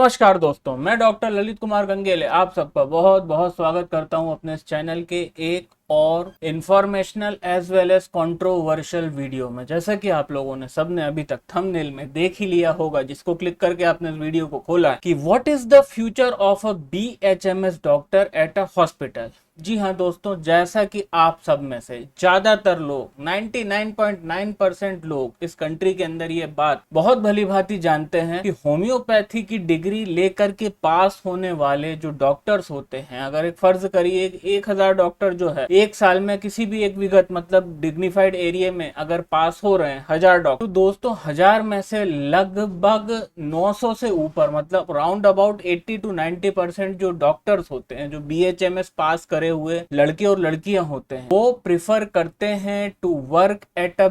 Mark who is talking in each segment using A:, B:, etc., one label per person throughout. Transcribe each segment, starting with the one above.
A: नमस्कार दोस्तों, मैं डॉक्टर ललित कुमार गंगेले आप सबका बहुत बहुत स्वागत करता हूं अपने इस चैनल के एक और informational as well as controversial video में। जैसा कि आप लोगों ने सबने अभी तक थंबनेल में देख ही लिया होगा, जिसको क्लिक करके आपने इस वीडियो को खोला, कि what is the future of a BHMS doctor at a hospital. जी हाँ दोस्तों, जैसा कि आप सब में से ज्यादातर लोग 99.9% लोग इस कंट्री के अंदर ये बात बहुत भली भांति जानते हैं कि होम्योपैथी की डिग्री लेकर के पास होने वाले जो डॉक्टर्स होते हैं, अगर एक फर्ज करिए 1000 डॉक्टर जो है एक साल में किसी भी एक विगत मतलब डिग्निफाइड एरिया में अगर पास हो रहे हैं 1000 डॉक्टर, तो दोस्तों 1000 में से लगभग 900 से ऊपर मतलब राउंड अबाउट 80 to 90% जो डॉक्टर्स होते हैं, जो BHMS पास करे हुए लड़के और लड़कियां होते हैं, वो प्रिफर करते हैं to work at a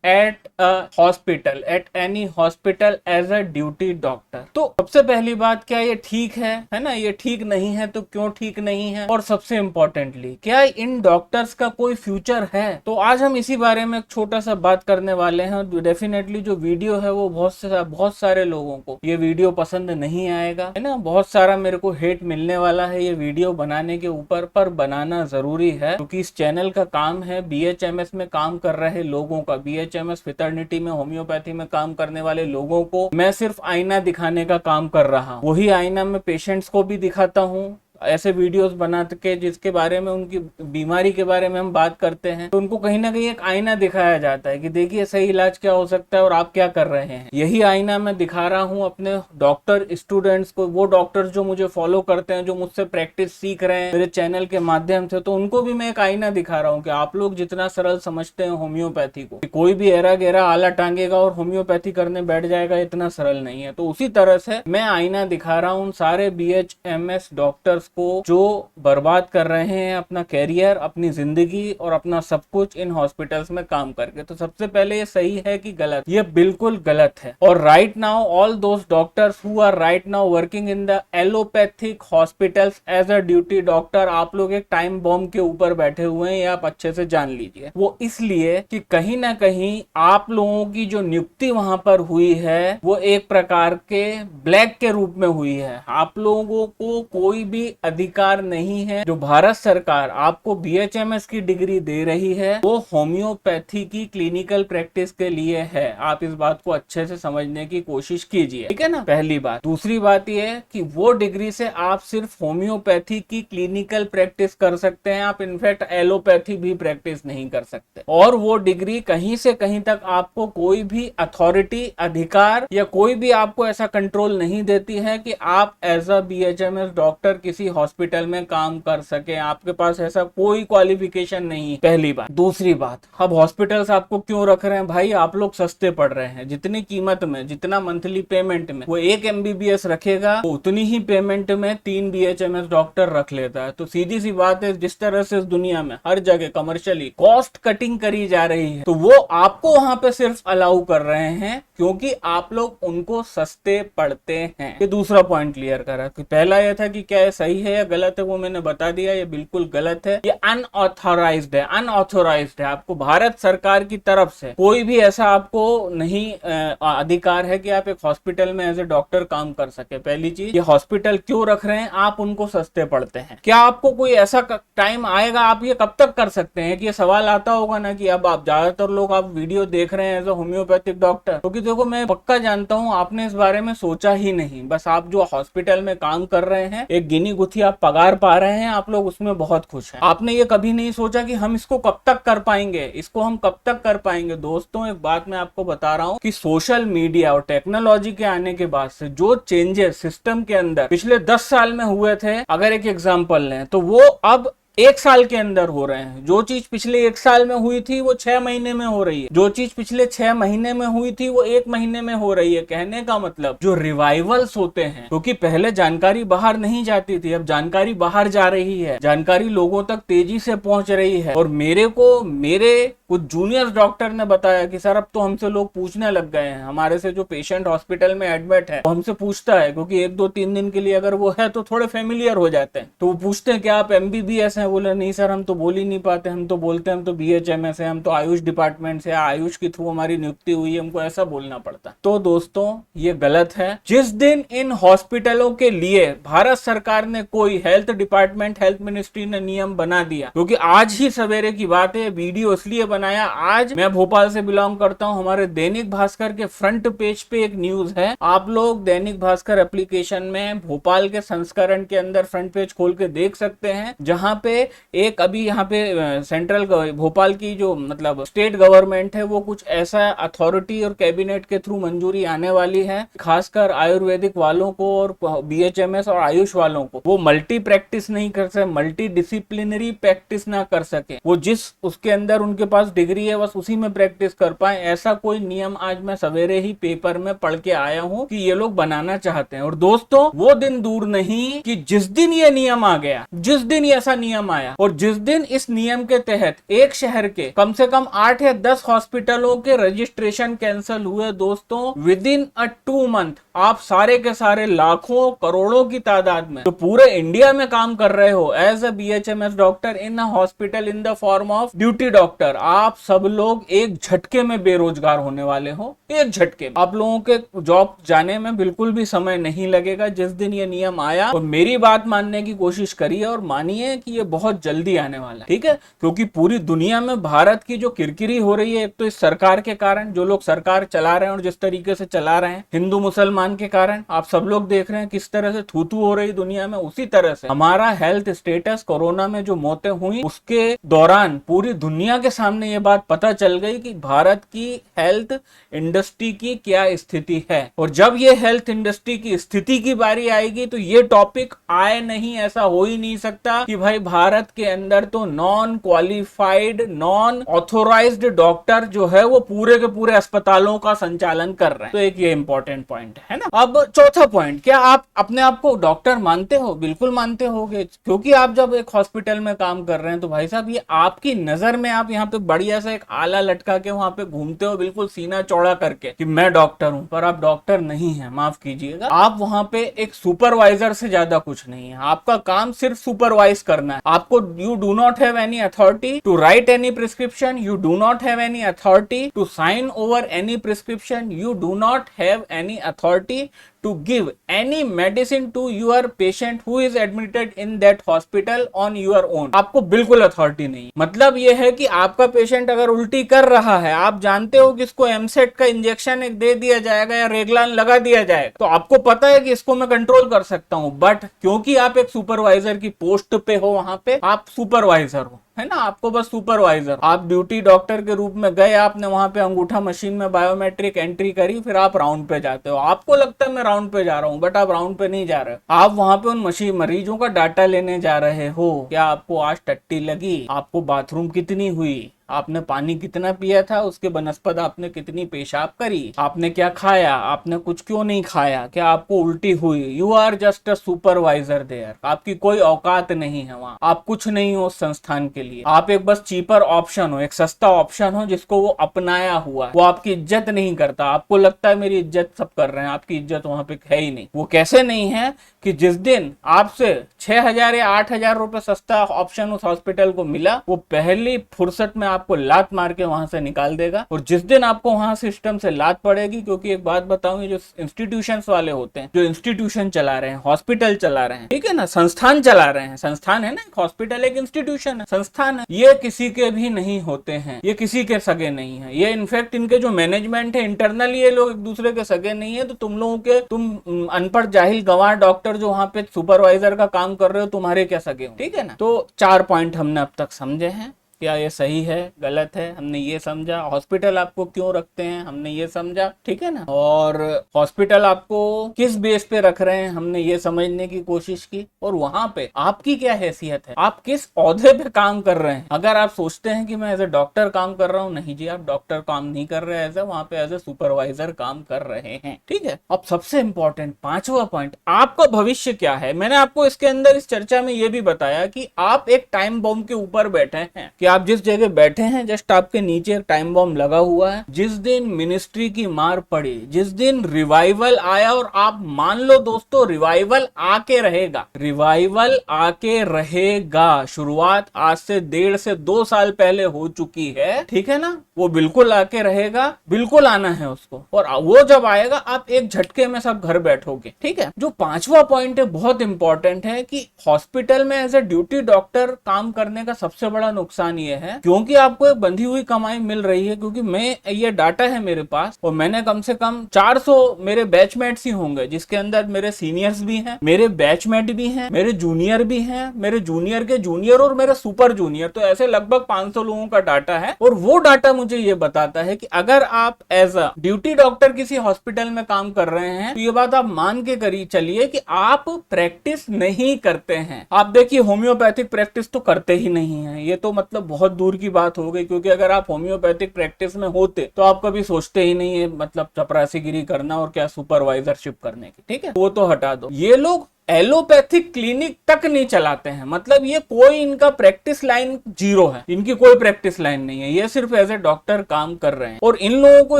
A: at a hospital, at any hospital as a duty doctor. तो सबसे पहली बात, क्या ये ठीक है ना? ये ठीक नहीं है तो क्यों ठीक नहीं है? और सबसे इंपॉर्टेंटली, क्या इन डॉक्टर्स का कोई फ्यूचर है? तो आज हम इसी बारे में एक छोटा सा बात करने वाले हैं। डेफिनेटली जो वीडियो है वो बहुत सारे लोगों को ये वीडियो पसंद नहीं आएगा, है ना। बहुत सारा मेरे को हेट मिलने वाला है ये वीडियो बनाने के ऊपर, पर बनाना जरूरी है क्योंकि इस चैनल का काम है BHMS में काम कर रहे लोगों का, BHMS फिटर्निटी में होम्योपैथी में काम करने वाले लोगों को मैं सिर्फ आईना दिखाने का काम कर रहा हूँ। वही आईना में पेशेंट्स को भी दिखाता हूँ, ऐसे वीडियोस बना के जिसके बारे में, उनकी बीमारी के बारे में हम बात करते हैं, तो उनको कहीं ना कहीं एक आईना दिखाया जाता है कि देखिए सही इलाज क्या हो सकता है और आप क्या कर रहे हैं। यही आईना मैं दिखा रहा हूं अपने डॉक्टर स्टूडेंट्स को, वो डॉक्टर्स जो मुझे फॉलो करते हैं, जो मुझसे प्रैक्टिस सीख रहे हैं मेरे चैनल के माध्यम से, तो उनको भी मैं एक आईना दिखा रहा हूँ कि आप लोग जितना सरल समझते हैं होम्योपैथी को, कोई भी एरा गेरा आला टांगेगा और होम्योपैथी करने बैठ जाएगा, इतना सरल नहीं है। तो उसी तरह से मैं आईना दिखा रहा हूँ सारे BHMS डॉक्टर्स को जो बर्बाद कर रहे हैं अपना कैरियर, अपनी जिंदगी और अपना सब कुछ इन हॉस्पिटल्स में काम करके। तो सबसे पहले ये सही है कि गलत? ये बिल्कुल गलत है। और right now all those doctors who are right now working in the allopathic hospitals as a duty doctor, आप लोग एक टाइम बॉम्ब के ऊपर बैठे हुए हैं, ये आप अच्छे से जान लीजिए। वो इसलिए कि कहीं ना कहीं आप लोगों की जो नियुक्ति वहां पर हुई है वो एक प्रकार के ब्लैक के रूप में हुई है। आप लोगों को कोई भी अधिकार नहीं है। जो भारत सरकार आपको BHMS की डिग्री दे रही है वो होम्योपैथी की क्लिनिकल प्रैक्टिस के लिए है। आप इस बात को अच्छे से समझने की कोशिश कीजिए, ठीक है ना, पहली बात। दूसरी बात यह है कि वो डिग्री से आप सिर्फ होम्योपैथी की क्लिनिकल प्रैक्टिस कर सकते हैं, आप इनफैक्ट एलोपैथी भी प्रैक्टिस नहीं कर सकते। और वो डिग्री कहीं से कहीं तक आपको कोई भी अथॉरिटी, अधिकार या कोई भी आपको ऐसा कंट्रोल नहीं देती है कि आप एज अ BHMS डॉक्टर किसी हॉस्पिटल में काम कर सके। आपके पास ऐसा कोई क्वालिफिकेशन नहीं है, पहली बात। दूसरी बात, अब हॉस्पिटल्स आपको क्यों रख रहे हैं? भाई आप लोग सस्ते पड़ रहे हैं। जितनी कीमत में, जितना मंथली पेमेंट में वो एक MBBS रखेगा, वो उतनी ही पेमेंट में 3 BHMS डॉक्टर रख लेता है। तो सीधी सी बात है, जिस तरह से इस दुनिया में हर जगह कमर्शियली कॉस्ट कटिंग करी जा रही है, तो वो आपको वहां पे सिर्फ अलाउ कर रहे हैं क्योंकि आप लोग उनको सस्ते पड़ते हैं। ये दूसरा पॉइंट क्लियर करा कि पहला यह था कि क्या सही है या गलत है, वो मैंने बता दिया। ये बिल्कुल गलत है, ये अनऑथराइज्ड है। आपको भारत सरकार की तरफ से कोई भी ऐसा आपको नहीं अधिकार है कि आप एक हॉस्पिटल में एज ए डॉक्टर काम कर सके। पहली चीज, ये हॉस्पिटल क्यों रख रहे हैं? आप उनको सस्ते पड़ते हैं। क्या आपको कोई ऐसा टाइम आएगा, आप ये कब तक कर सकते हैं कि ये सवाल आता होगा ना कि अब आप ज्यादातर लोग आप वीडियो देख रहे हैं एज ए होम्योपैथिक डॉक्टर, क्योंकि देखो मैं पक्का जानता हूं आपने इस बारे में सोचा ही नहीं। बस आप जो हॉस्पिटल में काम कर रहे हैं, एक गिनी गुथी आप पगार पा रहे हैं, आप लोग उसमें बहुत खुश हैं। आपने ये कभी नहीं सोचा कि हम इसको कब तक कर पाएंगे, इसको हम कब तक कर पाएंगे। दोस्तों एक बात मैं आपको बता रहा हूं कि सोशल मीडिया और टेक्नोलॉजी के आने के बाद से जो चेंजेस सिस्टम के अंदर पिछले 10 साल में हुए थे, अगर एक एग्जांपल लें, तो वो अब 1 साल के अंदर हो रहे हैं। जो चीज पिछले 1 साल में हुई थी वो 6 महीने में हो रही है। जो चीज पिछले 6 महीने में हुई थी वो 1 महीने में हो रही है। कहने का मतलब जो रिवाइवल्स होते हैं, क्योंकि पहले जानकारी बाहर नहीं जाती थी, अब जानकारी बाहर जा रही है, जानकारी लोगों तक तेजी से पहुंच रही है। और मेरे कुछ जूनियर डॉक्टर ने बताया कि सर अब तो हमसे लोग पूछने लग गए हैं, हमारे से जो पेशेंट हॉस्पिटल में एडमिट है वो हमसे पूछता है, क्योंकि 1-2-3 दिन के लिए अगर वो है तो थोड़े फेमिलियर हो जाते हैं, तो वो पूछते हैं कि आप MBBS हैं, बोला नहीं सर हम तो बोल ही नहीं पाते, हम तो बोलते हैं हम तो BHMS है, हम तो आयुष डिपार्टमेंट से, आयुष के थ्रू हमारी नियुक्ति हुई है, हमको ऐसा बोलना पड़ता। तो दोस्तों ये गलत है। जिस दिन इन हॉस्पिटलों के लिए भारत सरकार ने कोई हेल्थ डिपार्टमेंट, हेल्थ मिनिस्ट्री ने नियम बना दिया, क्योंकि आज ही सवेरे की बात है, वीडियो इसलिए बनाया, आज मैं भोपाल से बिलोंग करता हूं, हमारे दैनिक भास्कर के फ्रंट पेज पे एक न्यूज है, आप लोग दैनिक भास्कर एप्लीकेशन में भोपाल के संस्करण के अंदर फ्रंट पेज खोल के देख सकते हैं, जहां पे एक अभी यहाँ पे सेंट्रल भोपाल की जो मतलब स्टेट गवर्नमेंट है वो कुछ ऐसा अथॉरिटी और कैबिनेट के थ्रू मंजूरी आने वाली है, खासकर आयुर्वेदिक वालों को और BHMS और आयुष वालों को, वो मल्टी प्रैक्टिस नहीं कर सके, मल्टी डिसिप्लिनरी प्रैक्टिस ना कर सके, वो जिस उसके अंदर उनके पास डिग्री है बस उसी में प्रैक्टिस कर पाए, ऐसा कोई नियम आज मैं सवेरे ही पेपर में पढ़ के आया हूं कि ये लोग बनाना चाहते हैं। और दोस्तों वो दिन दूर नहीं कि जिस दिन ये नियम आ गया, जिस दिन ऐसा नियम आया और जिस दिन इस नियम के तहत एक शहर के कम से कम 8 या 10 हॉस्पिटलों के रजिस्ट्रेशन कैंसिल हुए दोस्तों, विद इन अ 2 मंथ आप सारे के सारे लाखों करोड़ों की तादाद में तो पूरे इंडिया में काम कर रहे हो as a BHMS doctor in a hospital in the form of duty doctor, आप सब लोग एक झटके में बेरोजगार होने वाले हो, एक झटके। आप लोगों के जॉब जाने में बिल्कुल भी समय नहीं लगेगा जिस दिन ये नियम आया। और मेरी बात मानने की कोशिश करिए और मानिए कि ये बहुत जल्दी आने वाला है, ठीक है, क्योंकि पूरी दुनिया में भारत की जो किरकिरी हो रही है, एक तो इस सरकार के कारण, जो लोग सरकार चला रहे हैं और जिस तरीके से चला रहे हैं, हिंदू मुसलमान के कारण आप सब लोग देख रहे हैं किस तरह से थू थू हो रही दुनिया में, उसी तरह से हमारा हेल्थ स्टेटस, कोरोना में जो मौतें हुई उसके दौरान पूरी दुनिया के सामने ये बात पता चल गई कि भारत की हेल्थ इंडस्ट्री की क्या स्थिति है। और जब ये हेल्थ इंडस्ट्री की स्थिति की बारी आएगी तो ये टॉपिक आए नहीं, ऐसा हो ही नहीं सकता कि भाई भारत के अंदर तो non qualified, non authorised doctor जो है वो पूरे के पूरे अस्पतालों का संचालन कर रहे हैं। तो एक ये इंपॉर्टेंट पॉइंट है ना। अब चौथा पॉइंट, क्या आप अपने आप को डॉक्टर मानते हो? बिल्कुल मानते होगे, क्योंकि आप जब एक हॉस्पिटल में काम कर रहे हैं तो भाई साहब ये आपकी नजर में आप यहाँ पे बढ़िया सा एक आला लटका के वहां पे घूमते हो बिल्कुल सीना चौड़ा करके कि मैं डॉक्टर हूं, पर आप डॉक्टर नहीं है, माफ कीजिएगा। आप वहां पे एक सुपरवाइजर से ज्यादा कुछ नहीं है, आपका काम सिर्फ सुपरवाइज करना है। आपको you do not have any authority to write any prescription, you do not have any authority to sign over any prescription, you do not have any authority to give any medicine to your patient who is admitted in that hospital on your own। आपको बिल्कुल authority नहीं। मतलब यह है कि आपका patient अगर उल्टी कर रहा है, आप जानते हो कि इसको एमसेट का इंजेक्शन एक दे दिया जाएगा या रेगलान लगा दिया जाएगा, तो आपको पता है कि इसको मैं कंट्रोल कर सकता हूं, बट क्योंकि आप एक सुपरवाइजर की पोस्ट पे हो, वहां पे आप सुपरवाइजर हो, है ना, आपको बस सुपरवाइजर, आप ड्यूटी डॉक्टर के रूप में गए, आपने वहां पे अंगूठा मशीन में बायोमेट्रिक एंट्री करी, फिर आप राउंड पे जाते हो। आपको लगता है मैं राउंड पे जा रहा हूं, बट आप राउंड पे नहीं जा रहे हो, आप वहां पे उन मरीजों का डाटा लेने जा रहे हो। क्या आपको आज टट्टी लगी, आपको बाथरूम कितनी हुई, आपने पानी कितना पिया था, उसके बनस्पत आपने कितनी पेशाब करी, आपने क्या खाया, आपने कुछ क्यों नहीं खाया, क्या आपको उल्टी हुई, you are just a supervisor there. आपकी कोई औकात नहीं है वहां, आप कुछ नहीं हो उस संस्थान के लिए, आप एक बस चीपर ऑप्शन हो, एक सस्ता ऑप्शन हो जिसको वो अपनाया हुआ, वो आपकी इज्जत नहीं करता। आपको लगता है मेरी इज्जत सब कर रहे हैं, आपकी इज्जत वहां पे है ही नहीं। वो कैसे नहीं है कि जिस दिन आपसे 6,000 या 8,000 रुपए सस्ता ऑप्शन उस हॉस्पिटल को मिला, वो पहली फुर्सत में आपको लात मार के वहां से निकाल देगा। और जिस दिन आपको वहां सिस्टम से लात पड़ेगी, क्योंकि एक बात बताऊं, जो इंस्टीट्यूशंस वाले होते हैं, जो इंस्टीट्यूशन चला रहे हैं, हॉस्पिटल चला रहे हैं, ठीक है ना, संस्थान चला रहे हैं, संस्थान है ना, एक हॉस्पिटल एक इंस्टीट्यूशन है, संस्थान है, ये किसी के भी नहीं होते हैं, ये किसी के सगे नहीं है, ये इनफैक्ट इनके जो मैनेजमेंट है इंटरनली ये लोग एक दूसरे के सगे नहीं है। तो तुम लोगों के, तुम अनपढ़ जाहिल गंवार डॉक्टर जो वहां पे सुपरवाइजर का काम कर रहे हो, तुम्हारे क्या सगे हो, ठीक है ना। तो 4 पॉइंट हमने अब तक समझे हैं। क्या ये सही है, गलत है, हमने ये समझा। हॉस्पिटल आपको क्यों रखते हैं, हमने ये समझा, ठीक है ना। और हॉस्पिटल आपको किस बेस पे रख रहे हैं, हमने ये समझने की कोशिश की। और वहां पे आपकी क्या हैसियत है, आप किस औहदे पे काम कर रहे हैं। अगर आप सोचते हैं कि मैं एज ए डॉक्टर काम कर रहा हूँ, नहीं जी, आप डॉक्टर काम नहीं कर रहे, एज ए वहां पे एज ए सुपरवाइजर काम कर रहे हैं, ठीक है। अब सबसे इंपॉर्टेंट 5वां पॉइंट, आपका भविष्य क्या है। मैंने आपको इसके अंदर इस चर्चा में ये भी बताया कि आप एक टाइम बॉम्ब के ऊपर बैठे हैं कि आप जिस जगह बैठे हैं जस्ट आपके नीचे एक टाइम बॉम्ब लगा हुआ है। जिस दिन मिनिस्ट्री की मार पड़ी, जिस दिन रिवाइवल आया, और आप मान लो दोस्तों रिवाइवल आके रहेगा, रिवाइवल आके रहेगा। शुरुआत आज से 1.5 से 2 साल पहले हो चुकी है, ठीक है ना, वो बिल्कुल आके रहेगा, बिल्कुल आना है उसको। और वो जब आएगा आप एक झटके में सब घर बैठोगे, ठीक है। जो 5वां पॉइंट है बहुत इंपॉर्टेंट है कि हॉस्पिटल में एज ए ड्यूटी डॉक्टर काम करने का सबसे बड़ा नुकसान ये है, क्योंकि आपको एक बंधी हुई कमाई मिल रही है। क्योंकि मैं, ये डाटा है मेरे पास, और मैंने कम से कम 400 मेरे बैचमेट्स ही होंगे, जिसके अंदर मेरे सीनियर्स भी हैं, मेरे बैचमेट भी हैं, मेरे जूनियर भी हैं, मेरे जूनियर के जूनियर और मेरे सुपर जूनियर, तो ऐसे लगभग 500 लोगों का डाटा है। और वो डाटा मुझे ये बताता है कि अगर आप एज अ ड्यूटी डॉक्टर किसी हॉस्पिटल में काम कर रहे हैं, तो ये बात आप मान के करिए चलिए कि आप प्रैक्टिस नहीं करते हैं। आप देखिए होम्योपैथिक प्रैक्टिस तो करते ही नहीं है, ये तो मतलब बहुत दूर की बात हो गई। क्योंकि अगर आप होम्योपैथिक प्रैक्टिस में होते तो आप कभी सोचते ही नहीं है मतलब चपरासीगिरी करना और क्या सुपरवाइजरशिप करने की, ठीक है, वो तो हटा दो। ये लोग एलोपैथिक क्लिनिक तक नहीं चलाते हैं, मतलब ये कोई इनका प्रैक्टिस लाइन जीरो है, इनकी कोई प्रैक्टिस लाइन नहीं है, ये सिर्फ एज ए डॉक्टर काम कर रहे हैं। और इन लोगों को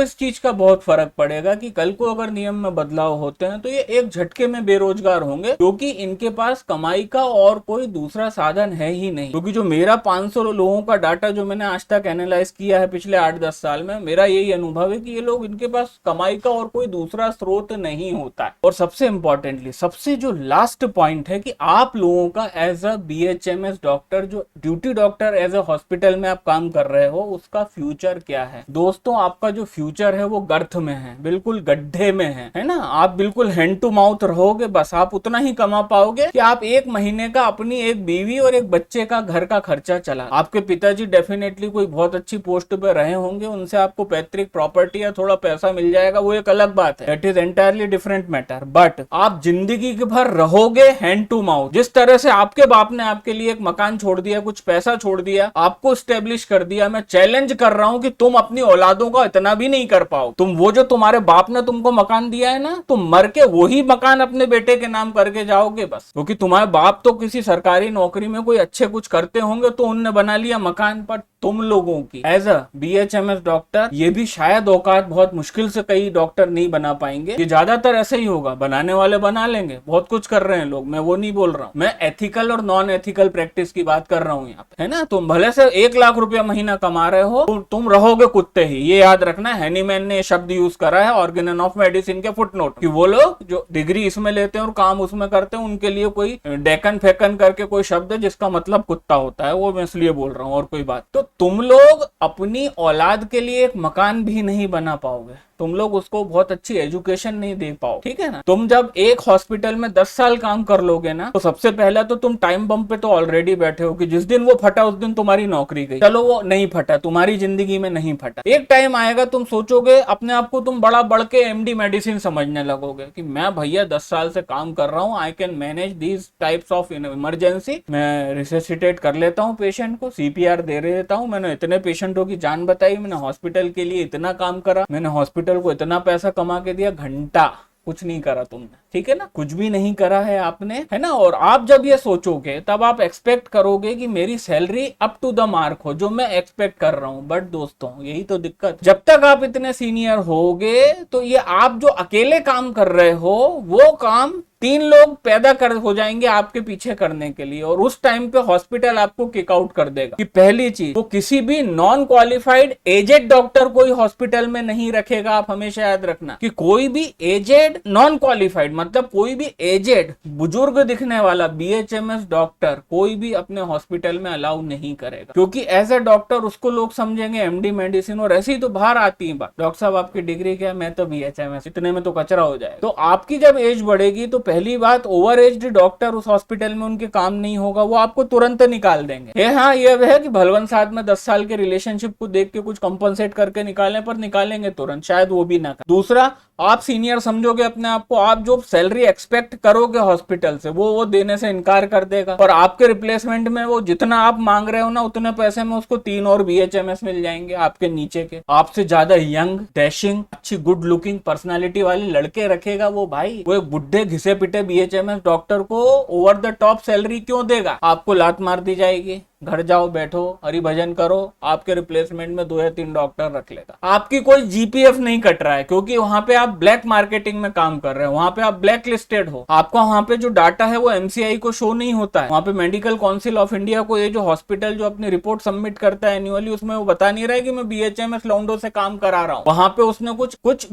A: इस चीज का बहुत फर्क पड़ेगा कि कल को अगर नियम में बदलाव होते हैं तो ये एक झटके में बेरोजगार होंगे, क्योंकि इनके पास कमाई का और कोई दूसरा साधन है ही नहीं। क्योंकि जो मेरा 500 लोगों का डाटा जो मैंने आज तक एनालाइज किया है पिछले 8-10 साल में, मेरा यही अनुभव है कि ये लोग, इनके पास कमाई का और कोई दूसरा स्रोत नहीं होता है। और सबसे इंपॉर्टेंटली, सबसे जो लास्ट पॉइंट है कि आप लोगों का एज अ बीएचएमएस डॉक्टर, जो duty doctor as a hospital में आप काम कर रहे हो, उसका फ्यूचर क्या है। दोस्तों आपका जो फ्यूचर है वो गर्थ में है, बिल्कुल गड्ढे में है ना। आप बिल्कुल हैंड टू माउथ रहोगे, बस आप उतना ही कमा पाओगे कि आप एक महीने का अपनी एक बीवी और एक बच्चे का घर का खर्चा चला। आपके पिताजी डेफिनेटली कोई बहुत अच्छी पोस्ट पे रहे होंगे, उनसे आपको पैतृक प्रॉपर्टी या थोड़ा पैसा मिल जाएगा, वो एक अलग बात है, that is entirely different matter. But आप जिंदगी भर रहोगे हैंड टू माउथ। जिस तरह से आपके बाप ने आपके लिए एक मकान छोड़ दिया, कुछ पैसा छोड़ दिया, आपको स्टेब्लिश कर दिया, मैं चैलेंज कर रहा हूं कि तुम अपनी औलादों का इतना भी नहीं कर पाओ। तुम वो जो तुम्हारे बाप ने तुमको मकान दिया है ना, तुम मर के वही मकान अपने बेटे के नाम करके जाओगे बस। क्योंकि तुम्हारे बाप तो किसी सरकारी नौकरी में कोई अच्छे कुछ करते होंगे तो उनने बना लिया मकान, पर तुम लोगों की एज अ बीएचएमएस डॉक्टर ये भी शायद औकात बहुत मुश्किल से कई डॉक्टर नहीं बना पाएंगे। ये ज्यादातर ऐसे ही होगा, बनाने वाले बना लेंगे, बहुत कुछ कर रहे हैं लोग, मैं वो नहीं बोल रहा हूँ। मैं एथिकल और नॉन एथिकल प्रैक्टिस की बात कर रहा हूँ यहाँ पे, है ना। तुम भले से 1 लाख रुपया महीना कमा रहे हो, तुम रहोगे कुत्ते ही। ये याद रखना, हैनीमैन ने शब्द यूज करा है ऑर्गेनन ऑफ मेडिसिन के फुटनोट, कि वो लोग जो डिग्री इसमें लेते हैं और काम उसमें करते हैं, उनके लिए कोई डेकन फेकन करके कोई शब्द है जिसका मतलब कुत्ता होता है, वो मैं इसलिए बोल रहा हूँ, और कोई बात। तो तुम लोग अपनी औलाद के लिए एक मकान भी नहीं बना पाओगे, तुम लोग उसको बहुत अच्छी एजुकेशन नहीं दे पाओ, ठीक है ना। तुम जब एक हॉस्पिटल में 10 साल काम कर लोगे ना, तो सबसे पहला तो तुम टाइम बम पे तो ऑलरेडी बैठे हो कि जिस दिन वो फटा उस दिन तुम्हारी नौकरी गई। चलो वो नहीं फटा, तुम्हारी जिंदगी में नहीं फटा, एक टाइम आएगा तुम सोचोगे अपने आप को, तुम बड़ा बढ़ के एमडी मेडिसिन समझने लगोगे कि मैं भैया 10 साल से काम कर रहा हूँ, I can manage these types of emergency. मैं रिसेसिटेट कर लेता हूँ पेशेंट को, सीपीआर दे देता हूँ, मैंने इतने पेशेंटों की जान बताई, मैंने हॉस्पिटल के लिए इतना काम करा, मैंने हॉस्पिटल को इतना पैसा कमा के दिया। घंटा कुछ नहीं करा तुमने, ठीक है ना, कुछ भी नहीं करा है आपने, है ना। और आप जब ये सोचोगे तब आप एक्सपेक्ट करोगे कि मेरी salary up to the mark हो, जो मैं एक्सपेक्ट कर रहा हूं। बट दोस्तों यही तो दिक्कत, जब तक आप इतने सीनियर होगे तो ये आप जो अकेले काम कर रहे हो वो काम 3 लोग पैदा कर हो जाएंगे आपके पीछे करने के लिए, और उस टाइम पे हॉस्पिटल आपको किक आउट कर देगा। कि पहली चीज, वो किसी भी नॉन क्वालिफाइड एजेड डॉक्टर कोई हॉस्पिटल में नहीं रखेगा। आप हमेशा याद रखना कि कोई भी एजेड नॉन क्वालिफाइड, मतलब कोई भी एजेड बुजुर्ग दिखने वाला बीएचएमएस डॉक्टर कोई भी अपने हॉस्पिटल में अलाउ नहीं करेगा। क्योंकि एज ए डॉक्टर उसको लोग समझेंगे एमडी मेडिसिन, और ऐसी तो बाहर आती है बात, डॉक्टर साहब आपकी डिग्री क्या है, मैं तो बीएचएमएस, इतने में तो कचरा हो जाए। तो आपकी जब एज बढ़ेगी तो पहली बात, ओवर एज्ड डॉक्टर उस हॉस्पिटल में उनके काम नहीं होगा, वो आपको तुरंत निकाल देंगे। हाँ ये है कि भलवन साथ में 10 साल के रिलेशनशिप को देख के कुछ कंपनसेट करके निकालें, पर निकालेंगे तुरंत, शायद वो भी ना कर। दूसरा, आप सीनियर समझोगे अपने आप को, आप जो सैलरी एक्सपेक्ट करोगे हॉस्पिटल से वो देने से इनकार कर देगा, और आपके रिप्लेसमेंट में वो जितना आप मांग रहे हो ना, उतने पैसे में उसको 3 और बीएचएमएस मिल जाएंगे आपके नीचे के। आपसे ज्यादा यंग, डैशिंग, अच्छी गुड लुकिंग पर्सनालिटी वाले लड़के रखेगा वो भाई। वो एक बुढ़े घिसे पिटे बीएचएमएस डॉक्टर को ओवर द टॉप सैलरी क्यों देगा? आपको लात मार दी जाएगी, घर जाओ, बैठो, हरि भजन करो, आपके रिप्लेसमेंट में 2 या 3 डॉक्टर रख लेगा। आपकी कोई जीपीएफ नहीं कट रहा है, क्योंकि वहां पे आप ब्लैक मार्केटिंग में काम कर रहे हो, वहां पे आप ब्लैक लिस्टेड हो। आपका वहां पे जो डाटा है वो एमसीआई को शो नहीं होता है। वहां पे मेडिकल काउंसिल ऑफ इंडिया को ये जो हॉस्पिटल जो अपनी रिपोर्ट सबमिट करता है एनुअली, उसमें वो बता नहीं रहा है कि मैं बीएचएमएस लौंडो से काम करा रहा हूँ। वहां पे उसने कुछ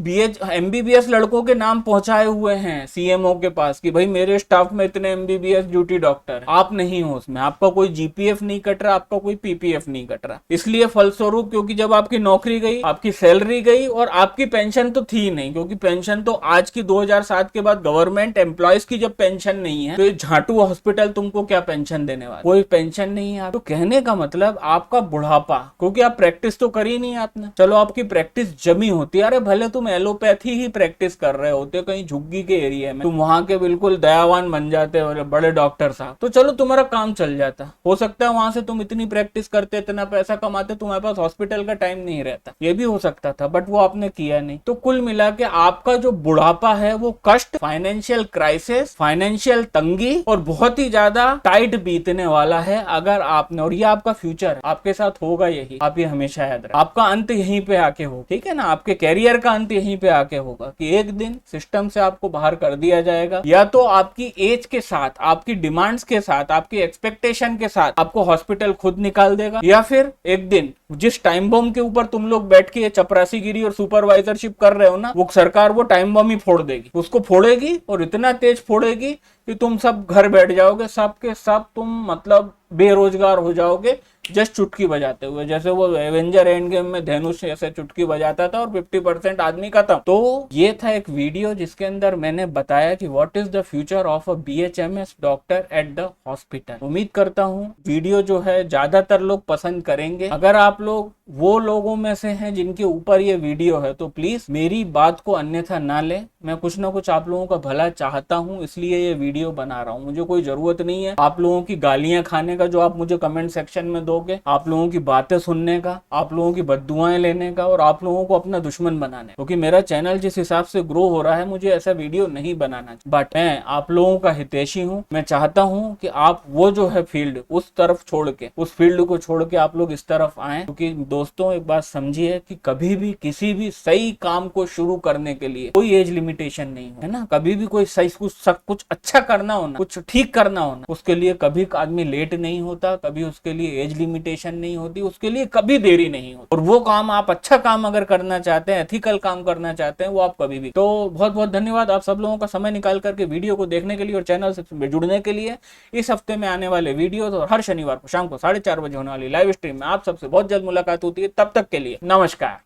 A: एमबीबीएस लड़कों के नाम पहुंचाए हुए हैं सीएमओ के पास कि भाई मेरे स्टाफ में इतने एमबीबीएस ड्यूटी डॉक्टर। आप नहीं हो उसमें, आपका कोई जीपीएफ नहीं कट रहा, आपका कोई पीपीएफ नहीं कट रहा। इसलिए फलस्वरूप, क्योंकि जब आपकी नौकरी गई, आपकी सैलरी गई और आपकी पेंशन तो थी नहीं, क्योंकि पेंशन तो आज की 2007 के बाद गवर्नमेंट एम्प्लॉयज की जब पेंशन नहीं है तो ये झाटू हॉस्पिटल तुमको क्या पेंशन देने वाला, कोई पेंशन नहीं है। तो कहने का मतलब आपका बुढ़ापा, क्योंकि आप प्रैक्टिस तो करी नहीं आपने, चलो आपकी प्रैक्टिस जमी होती है, अरे भले तुम एलोपैथी ही प्रैक्टिस कर रहे होते कहीं झुग्गी के एरिया में, तुम वहां के बिल्कुल दयावान बन जाते हो बड़े डॉक्टर साहब, तो चलो तुम्हारा काम चल जाता। हो सकता है वहां से तुम इतनी प्रैक्टिस करते, इतना पैसा कमाते, तुम्हारे पास हॉस्पिटल का टाइम नहीं रहता, ये भी हो सकता था, बट वो आपने किया नहीं। तो कुल मिला के आपका जो बुढ़ापा है वो कष्ट, फाइनेंशियल क्राइसिस, फाइनेंशियल तंगी और बहुत ही ज्यादा टाइट बीतने वाला है अगर आपने, और ये आपका फ्यूचर है, आपके साथ होगा यही, आप ये हमेशा याद रखें। आपका अंत यहीं पे आके हो, ठीक है ना, आपके कैरियर का अंत यहीं पे आके होगा कि एक दिन सिस्टम से आपको बाहर कर दिया जाएगा, या तो आपकी एज के साथ, आपकी डिमांड्स के साथ, आपकी एक्सपेक्टेशन के साथ आपको हॉस्पिटल खुद निकाल देगा, या फिर एक दिन जिस टाइम बम के ऊपर तुम लोग बैठ के चपरासीगिरी और सुपरवाइजरशिप कर रहे हो ना, वो सरकार वो टाइम बम ही फोड़ देगी, उसको फोड़ेगी और इतना तेज फोड़ेगी कि तुम सब घर बैठ जाओगे, सब के सब तुम मतलब बेरोजगार हो जाओगे, जस्ट चुटकी बजाते हुए, जैसे वो एवेंजर एंड गेम में धनुष ऐसे चुटकी बजाता था और 50% आदमी खत्म। तो ये था एक वीडियो जिसके अंदर मैंने बताया कि what is the future of a BHMS doctor at the hospital. उम्मीद करता हूँ वीडियो जो है ज्यादातर लोग पसंद करेंगे। अगर आप लोग वो लोगों में से हैं जिनके ऊपर ये वीडियो है तो प्लीज मेरी बात को अन्यथा ना ले, मैं कुछ ना कुछ आप लोगों का भला चाहता हूँ, इसलिए ये वीडियो बना रहा हूँ। मुझे कोई जरूरत नहीं है आप लोगों की गालियां खाने का जो आप मुझे कमेंट सेक्शन में दोगे, आप लोगों की बातें सुनने का, आप लोगों की बद्दुआएं लेने का और आप लोगों को अपना दुश्मन बनाने, क्योंकि मेरा चैनल जिस हिसाब से ग्रो हो रहा है मुझे ऐसा वीडियो नहीं बनाना। बट मैं आप लोगों का हितैषी हूँ, मैं चाहता हूँ कि आप वो जो है फील्ड उस तरफ छोड़ के, उस फील्ड को छोड़ के आप लोग इस तरफ आए। क्योंकि दोस्तों एक बात समझिए कि कभी भी किसी भी सही काम को शुरू करने के लिए कोई एज लिमिटेशन नहीं है ना, कभी भी कोई सही कुछ अच्छा करना हो ना, कुछ ठीक करना हो ना, उसके लिए कभी आदमी लेट नहीं होता, कभी उसके लिए एज लिमिटेशन नहीं होती, उसके लिए कभी देरी नहीं होती। और वो काम आप अच्छा काम अगर करना चाहते हैं, एथिकल काम करना चाहते हैं, वो आप कभी भी। तो बहुत बहुत धन्यवाद आप सब लोगों का समय निकाल करके वीडियो को देखने के लिए और चैनल से जुड़ने के लिए। इस हफ्ते में आने वाले वीडियो और हर शनिवार को शाम को 4:30 बजे होने वाली लाइव स्ट्रीम में आप सबसे बहुत जल्द मुलाकात होती है। तब तक के लिए नमस्कार।